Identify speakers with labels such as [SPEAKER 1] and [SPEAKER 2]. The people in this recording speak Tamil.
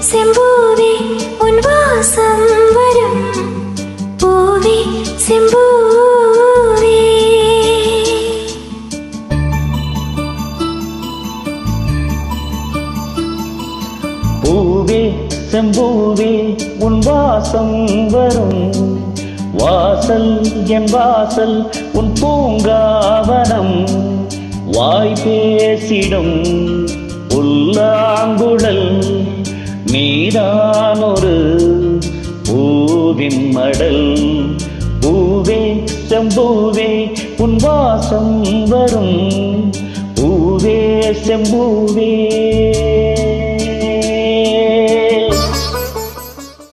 [SPEAKER 1] செம்பூவே உன் வாசம் வரும் பூவே செம்பூவே.
[SPEAKER 2] பூவே செம்பூவே உன் வாசம் வரும் வாசல் என் வாசல் உன் பூங்காவனம் வாய் பேசிடும் புல்லாங்குழல் நீதான் ஒரு பூவின் மடல். பூவே செம்பூவே உன் வாசம் வரும் பூவே செம்பூவே.